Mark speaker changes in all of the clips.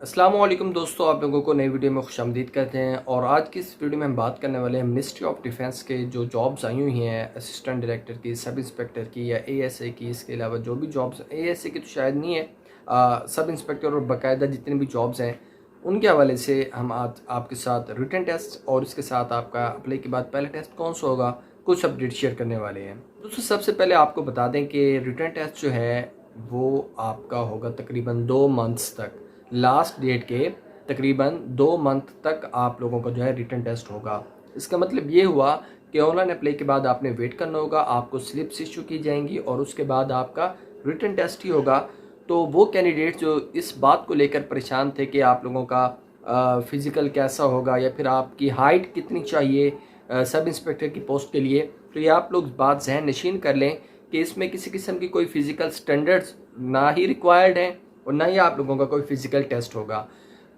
Speaker 1: अस्सलाम वालेकुम दोस्तों, आप लोगों को नई वीडियो में खुशामदीद कहते हैं। और आज की इस वीडियो में हम बात करने वाले हैं मिनिस्ट्री ऑफ डिफेंस के जो जॉब्स आई हुई हैं असिस्टेंट डायरेक्टर की, सब इंस्पेक्टर की या एएसए की। इसके अलावा जो भी जॉब्स, एएसए की तो शायद नहीं है, सब इंस्पेक्टर और बाकायदा जितने भी जॉब्स हैं उनके हवाले से हम आज आपके साथ रिटन टेस्ट और इसके साथ आपका अप्लाई के बाद पहला टेस्ट कौन सा होगा कुछ अपडेट शेयर करने वाले हैं। दोस्तों सबसे पहले आपको बता दें कि रिटन टेस्ट जो है वो आपका होगा तकरीबन 2 मंथ्स तक, लास्ट डेट के तकरीबन 2 मंथ तक आप लोगों का जो है रिटन टेस्ट होगा। इसका मतलब ये हुआ कि ऑनलाइन अप्लाई के बाद आपने वेट करना होगा, आपको स्लिप्स इशू की जाएंगी और उसके बाद आपका रिटन टेस्ट ही होगा। तो वो कैंडिडेट जो इस बात को लेकर परेशान थे कि आप लोगों का फ़िज़िकल कैसा होगा या फिर आपकी हाइट कितनी चाहिए सब इंस्पेक्टर की पोस्ट के लिए, तो ये आप लोग बात जहन नशीन कर लें कि इसमें किसी किस्म की कोई फ़िज़िकल स्टैंडर्ड्स ना ही रिक्वायर्ड हैं और ना ही आप लोगों का कोई फ़िज़िकल टेस्ट होगा।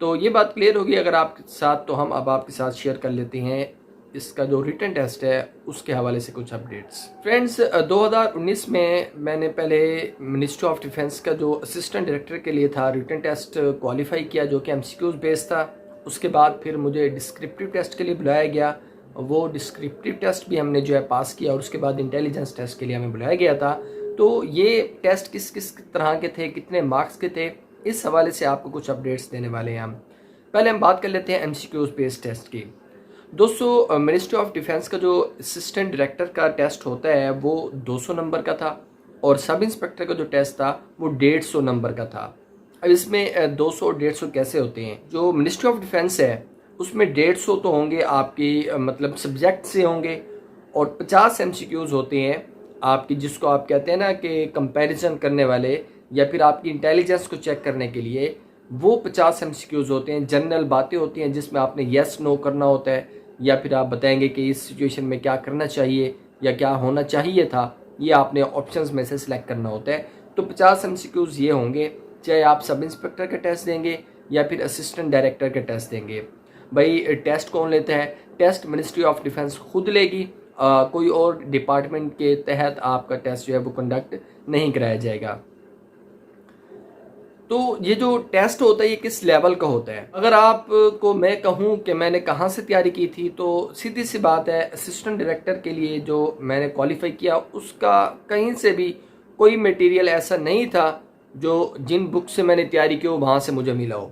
Speaker 1: तो ये बात क्लियर होगी अगर आपके साथ, तो हम अब आपके साथ शेयर कर लेते हैं इसका जो रिटन टेस्ट है उसके हवाले से कुछ अपडेट्स। फ्रेंड्स 2019 में मैंने पहले मिनिस्ट्री ऑफ डिफेंस का जो असिस्टेंट डायरेक्टर के लिए था रिटन टेस्ट क्वालिफाई किया जो कि एमसीक्यूज बेस्ड था। उसके बाद फिर मुझे डिस्क्रिप्टिव टेस्ट के लिए बुलाया गया, वो डिस्क्रिप्टिव टेस्ट भी हमने जो है पास किया और उसके बाद इंटेलिजेंस टेस्ट के लिए हमें बुलाया गया था। तो ये टेस्ट किस किस तरह के थे, कितने मार्क्स के थे, इस हवाले से आपको कुछ अपडेट्स देने वाले हैं हम। पहले हम बात कर लेते हैं एमसीक्यूज बेस्ड टेस्ट की। दोस्तों मिनिस्ट्री ऑफ डिफेंस का जो असिस्टेंट डायरेक्टर का टेस्ट होता है वो 200 नंबर का था और सब इंस्पेक्टर का जो टेस्ट था वो 150 नंबर का था। अब इसमें 200 और 150 कैसे होते हैं? जो मिनिस्ट्री ऑफ डिफेंस है उसमें 150 तो होंगे आपकी मतलब सब्जेक्ट से होंगे और 50 एमसीक्यूज होते हैं आपकी, जिसको आप कहते हैं ना कि कंपैरिजन करने वाले या फिर आपकी इंटेलिजेंस को चेक करने के लिए। वो 50 एमसीक्यूज होते हैं, जनरल बातें होती हैं जिसमें आपने येस नो करना होता है या फिर आप बताएंगे कि इस सिचुएशन में क्या करना चाहिए या क्या होना चाहिए था, ये आपने ऑप्शंस में से सिलेक्ट करना होता है। तो 50 एमसीक्यूज ये होंगे, चाहे आप सब इंस्पेक्टर का टेस्ट देंगे या फिर असिस्टेंट डायरेक्टर का टेस्ट देंगे। भाई टेस्ट कौन लेता है? टेस्ट मिनिस्ट्री ऑफ डिफेंस खुद लेगी, कोई और डिपार्टमेंट के तहत आपका टेस्ट जो है वो कंडक्ट नहीं कराया जाएगा। तो ये जो टेस्ट होता है ये किस लेवल का होता है? अगर आपको मैं कहूँ कि मैंने कहाँ से तैयारी की थी, तो सीधी सी बात है, असिस्टेंट डायरेक्टर के लिए जो मैंने क्वालिफाई किया उसका कहीं से भी कोई मटेरियल ऐसा नहीं था जो जिन बुक से मैंने तैयारी की हो वहाँ से मुझे मिला हो।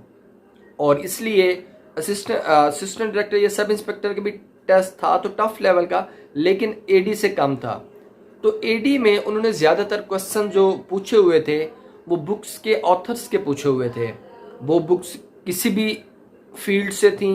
Speaker 1: और इसलिए असिस्टेंट डायरेक्टर या सब इंस्पेक्टर का भी टेस्ट था तो टफ लेवल का, लेकिन एडी से कम था। तो एडी में उन्होंने ज़्यादातर क्वेश्चन जो पूछे हुए थे वो बुक्स के ऑथर्स के पूछे हुए थे। वो बुक्स किसी भी फील्ड से थी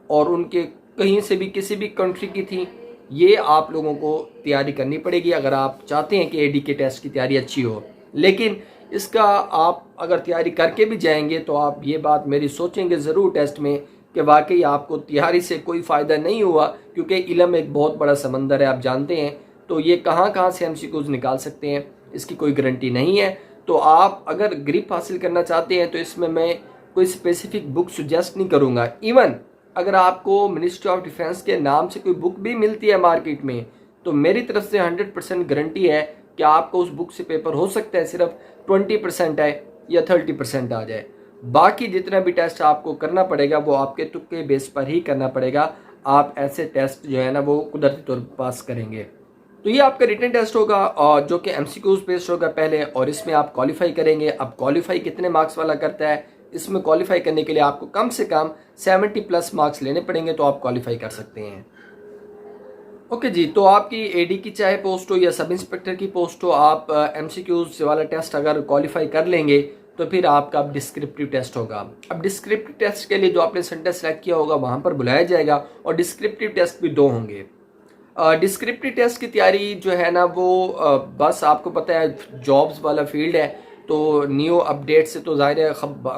Speaker 1: और उनके कहीं से भी किसी भी कंट्री की थी। ये आप लोगों को तैयारी करनी पड़ेगी अगर आप चाहते हैं कि एडी के टेस्ट की तैयारी अच्छी हो। लेकिन इसका आप अगर तैयारी करके भी जाएंगे तो आप ये बात मेरी सोचेंगे ज़रूर टेस्ट में कि वाकई आपको तैयारी से कोई फ़ायदा नहीं हुआ, क्योंकि इल्म एक बहुत बड़ा समंदर है, आप जानते हैं। तो ये कहाँ कहाँ से एमसीक्यूज निकाल सकते हैं इसकी कोई गारंटी नहीं है। तो आप अगर ग्रिप हासिल करना चाहते हैं तो इसमें मैं कोई स्पेसिफिक बुक सुजेस्ट नहीं करूँगा। इवन अगर आपको मिनिस्ट्री ऑफ डिफेंस के नाम से कोई बुक भी मिलती है मार्केट में, तो मेरी तरफ से 100% गारंटी है कि आपको उस बुक से पेपर हो सकता है सिर्फ 20% है या 30% आ जाए। बाकी जितना भी टेस्ट आपको करना पड़ेगा वो आपके तुक्के बेस पर ही करना पड़ेगा। आप ऐसे टेस्ट जो है ना वो कुदरती तौर पर पास करेंगे। तो ये आपका रिटन टेस्ट होगा और जो कि एमसीक्यूज बेस्ड होगा पहले, और इसमें आप क्वालिफाई करेंगे। अब क्वालिफाई कितने मार्क्स वाला करता है? इसमें क्वालिफाई करने के लिए आपको कम से कम 70+ मार्क्स लेने पड़ेंगे तो आप क्वालिफाई कर सकते हैं। ओके जी, तो आपकी एडी की चाहे पोस्ट हो या सब इंस्पेक्टर की पोस्ट हो, आप एमसीक्यूज वाला टेस्ट अगर क्वालिफाई कर लेंगे तो फिर आपका अब डिस्क्रिप्टिव टेस्ट होगा। अब डिस्क्रिप्टिव टेस्ट के लिए जो आपने सेंटर सेलेक्ट किया होगा वहाँ पर बुलाया जाएगा और डिस्क्रिप्टिव टेस्ट भी 2 होंगे। डिस्क्रिप्टिव टेस्ट की तैयारी जो है ना वो बस आपको पता है जॉब्स वाला फील्ड है, तो न्यू अपडेट से तो ज़ाहिर है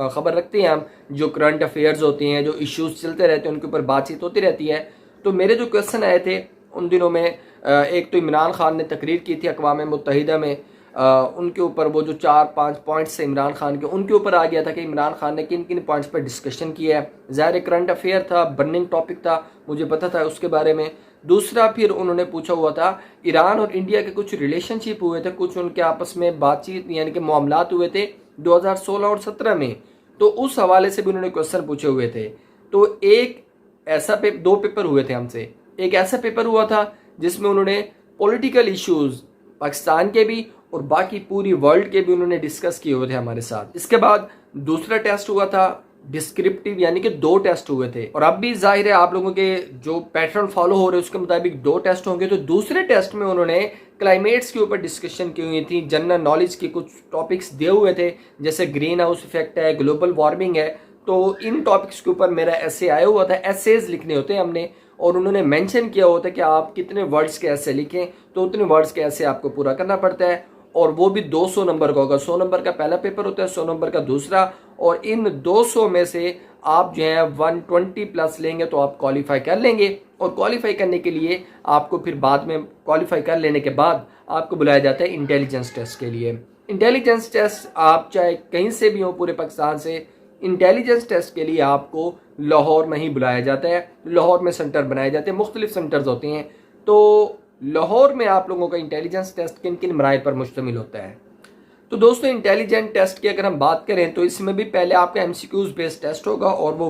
Speaker 1: खबर रखते हैं हम। जो करंट अफेयर्स होते हैं, जो इश्यूज चलते रहते हैं, उनके ऊपर बातचीत होती रहती है। तो मेरे जो क्वेश्चन आए थे उन दिनों में एक तो इमरान खान ने तकरीर की थी अक़वाम मुत्तहिदा में, उनके ऊपर वो जो 4-5 पॉइंट्स से इमरान खान के, उनके ऊपर आ गया था कि इमरान खान ने किन किन पॉइंट्स पर डिस्कशन किया है। ज़ाहिर करंट अफेयर था, बर्निंग टॉपिक था, मुझे पता था उसके बारे में। दूसरा फिर उन्होंने पूछा हुआ था ईरान और इंडिया के कुछ रिलेशनशिप हुए थे, कुछ उनके आपस में बातचीत यानी कि मामलात हुए थे 2016 और 17 में। तो उस हवाले से भी उन्होंने क्वेश्चन पूछे हुए थे। तो एक ऐसा दो पेपर हुए थे हमसे। एक ऐसा पेपर हुआ था जिसमें उन्होंने पॉलिटिकल इश्यूज पाकिस्तान के भी और बाकी पूरी वर्ल्ड के भी उन्होंने डिस्कस किए हुए थे हमारे साथ। इसके बाद दूसरा टेस्ट हुआ था डिस्क्रिप्टिव, यानी कि 2 टेस्ट हुए थे। और अब भी जाहिर है आप लोगों के जो पैटर्न फॉलो हो रहे हैं उसके मुताबिक 2 टेस्ट होंगे। तो दूसरे टेस्ट में उन्होंने क्लाइमेट्स के ऊपर डिस्कशन की हुई थी, जनरल नॉलेज के कुछ टॉपिक्स दिए हुए थे, जैसे ग्रीन हाउस इफेक्ट है, ग्लोबल वार्मिंग है। तो इन टॉपिक्स के ऊपर मेरा ऐसे आया हुआ था, एसेज लिखने होते हैं हमने, और उन्होंने मेंशन किया होता है कि आप कितने वर्ड्स के ऐसे लिखें, तो उतने वर्ड्स के ऐसे आपको पूरा करना पड़ता है। और वो भी 200 नंबर का होगा। 100 नंबर का पहला पेपर होता है, 100 नंबर का दूसरा, और इन 200 में से आप जो है 120 प्लस लेंगे तो आप क्वालिफाई कर लेंगे। और क्वालिफाई करने के लिए आपको फिर बाद में, क्वालिफाई कर लेने के बाद आपको बुलाया जाता है इंटेलिजेंस टेस्ट के लिए। इंटेलिजेंस टेस्ट आप चाहे कहीं से भी हो पूरे पाकिस्तान से, इंटेलिजेंस टेस्ट के लिए आपको लाहौर में ही बुलाया जाता है। लाहौर में सेंटर बनाए जाते हैं, मुख्तलिफ सेंटर्स होते हैं। तो लाहौर में आप लोगों का इंटेलिजेंस टेस्ट किन किन मराहिल पर मुश्तमिल होता है। तो दोस्तों इंटेलिजेंट टेस्ट की अगर हम बात करें तो इसमें भी पहले आपका MCQs बेस्ड टेस्ट होगा, और वो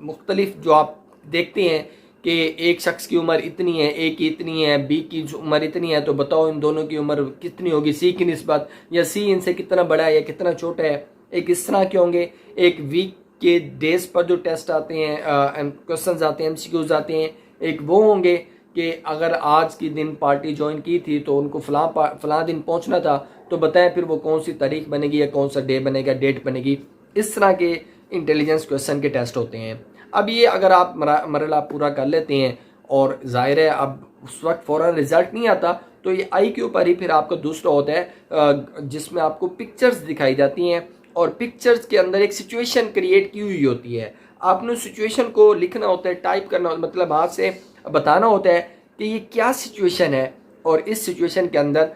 Speaker 1: मुख्तलिफ जो आप देखते हैं कि एक शख्स की उम्र इतनी है, A की इतनी है, B की उम्र इतनी है, तो बताओ इन दोनों की उम्र कितनी होगी C की निस्बत, या C इनसे कितना बड़ा है या कितना छोटा है। एक इस तरह के होंगे। एक वीक के डेज पर जो टेस्ट आते हैं, क्वेश्चन आते हैं, MCQs आते हैं, एक वो होंगे कि अगर आज की दिन पार्टी ज्वाइन की थी तो उनको फलां दिन पहुंचना था, तो बताएं फिर वो कौन सी तारीख बनेगी या कौन सा डे बनेगा, डेट बनेगी। इस तरह के इंटेलिजेंस क्वेश्चन के टेस्ट होते हैं। अब ये अगर आप मरला पूरा कर लेते हैं, और जाहिर है अब उस वक्त फ़ौरन रिजल्ट नहीं आता, तो ये आई के ऊपर ही फिर आपका दूसरा होता है जिसमें आपको पिक्चर्स दिखाई जाती हैं, और पिक्चर्स के अंदर एक सिचुएशन क्रिएट की हुई होती है। आपने सिचुएशन को लिखना होता है, टाइप करना, मतलब हाथ से बताना होता है कि ये क्या सिचुएशन है, और इस सिचुएशन के अंदर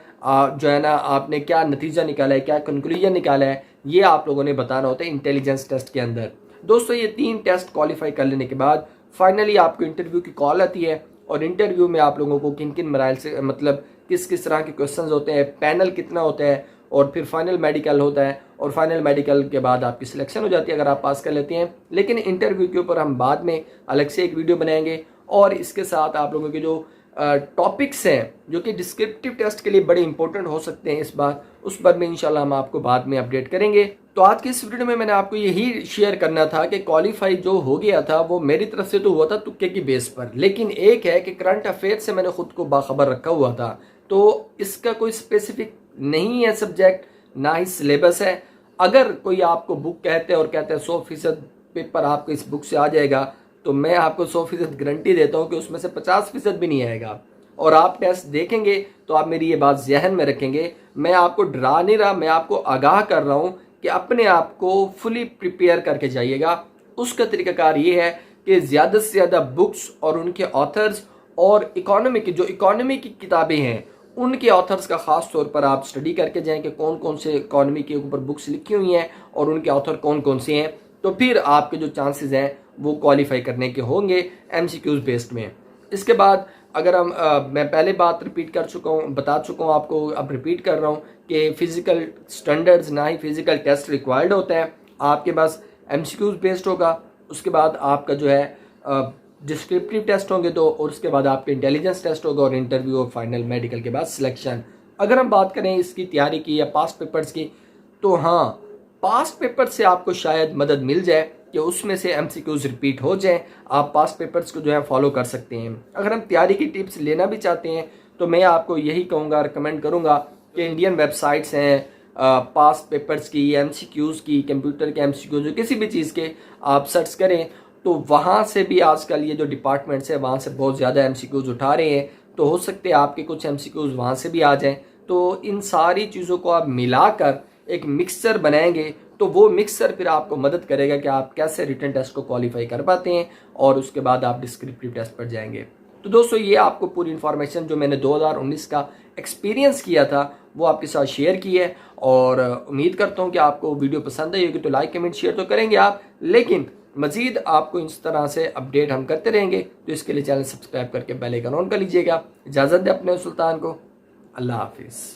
Speaker 1: जो है ना आपने क्या नतीजा निकाला है, क्या कंक्लूजन निकाला है, ये आप लोगों ने बताना होता है इंटेलिजेंस टेस्ट के अंदर। दोस्तों ये 3 टेस्ट क्वालिफाई कर लेने के बाद फाइनली आपको इंटरव्यू की कॉल आती है, और इंटरव्यू में आप लोगों को किन किन मराइल से, मतलब किस किस तरह के क्वेश्चन होते हैं, पैनल कितना होता है, और फिर फाइनल मेडिकल होता है, और फाइनल मेडिकल के बाद आपकी सिलेक्शन हो जाती है अगर आप पास कर लेते हैं। लेकिन इंटरव्यू के ऊपर हम बाद में अलग से एक वीडियो बनाएंगे, और इसके साथ आप लोगों के जो टॉपिक्स हैं जो कि डिस्क्रिप्टिव टेस्ट के लिए बड़े इंपॉर्टेंट हो सकते हैं इस बार, उस पर में इंशाल्लाह हम आपको बाद में अपडेट करेंगे। तो आज की इस वीडियो में मैंने आपको यही शेयर करना था कि क्वालिफाई जो हो गया था वो मेरी तरफ से तो हुआ था तुक्के की बेस पर, लेकिन एक है कि करंट अफेयर से मैंने खुद को बाखबर रखा हुआ था। तो इसका कोई स्पेसिफिक नहीं है सब्जेक्ट, ना ही सिलेबस है। अगर कोई आपको बुक कहते हैं और कहते हैं 100% पेपर आपको इस बुक से आ जाएगा, तो मैं आपको 100% गारंटी देता हूं कि उसमें से 50% भी नहीं आएगा। और आप टेस्ट देखेंगे तो आप मेरी ये बात जहन में रखेंगे, मैं आपको डरा नहीं रहा, मैं आपको आगाह कर रहा हूं कि अपने आप को फुली प्रिपेयर करके जाइएगा। उसका तरीकाकार ये है कि ज़्यादा से ज़्यादा बुक्स और उनके ऑथर्स, और इकोनॉमी की, जो इकोनॉमी की किताबें हैं उनके ऑथर्स का ख़ास तौर पर आप स्टडी करके जाएं कि कौन कौन से इकोनॉमी के ऊपर बुक्स लिखी हुई हैं और उनके ऑथर कौन कौन से हैं। तो फिर आपके जो चांसेस हैं वो क्वालिफाई करने के होंगे MCQs बेस्ड में। इसके बाद अगर हम मैं पहले बात रिपीट कर चुका हूँ, बता चुका हूँ आपको, अब रिपीट कर रहा हूँ कि फ़िज़िकल स्टैंडर्ड्स ना ही फ़िज़िकल टेस्ट रिक्वायर्ड होता है, आपके पास MCQs बेस्ड होगा। उसके बाद आपका जो है डिस्क्रिप्टिव टेस्ट होंगे दो, और उसके बाद आपका इंटेलिजेंस टेस्ट होगा, और इंटरव्यू और फाइनल मेडिकल के बाद सिलेक्शन। अगर हम बात करें इसकी तैयारी की या पास्ट पेपर्स की, तो हाँ पास्ट पेपर से आपको शायद मदद मिल जाए कि उसमें से MCQs रिपीट हो जाएं, आप पास्ट पेपर्स को जो है फॉलो कर सकते हैं। अगर हम तैयारी की टिप्स लेना भी चाहते हैं तो मैं आपको यही कहूँगा, रिकमेंड करूँगा कि इंडियन वेबसाइट्स हैं पास्ट पेपर्स की, MCQs की, कंप्यूटर के MCQs, जो किसी भी चीज़ के आप सर्च करें तो वहाँ से भी आजकल ये जो डिपार्टमेंट्स हैं वहाँ से बहुत ज़्यादा MCQs उठा रहे हैं। तो हो सकते हैं आपके कुछ MCQs वहाँ से भी आ जाएं। तो इन सारी चीज़ों को आप मिलाकर एक मिक्सचर बनाएंगे तो वो मिक्सचर फिर आपको मदद करेगा कि आप कैसे रिटन टेस्ट को क्वालिफाई कर पाते हैं, और उसके बाद आप डिस्क्रिप्टिव टेस्ट पर जाएंगे। तो दोस्तों ये आपको पूरी इन्फॉर्मेशन जो मैंने 2019 का एक्सपीरियंस किया था वो आपके साथ शेयर की है, और उम्मीद करता हूँ कि आपको वीडियो पसंद आई होगी। तो लाइक कमेंट शेयर तो करेंगे आप, लेकिन मजीद आपको इस तरह से अपडेट हम करते रहेंगे। तो इसके लिए चैनल सब्सक्राइब करके बेल आइकन ऑन कर लीजिएगा। इजाज़त दे अपने सुल्तान को। अल्लाह हाफिज़।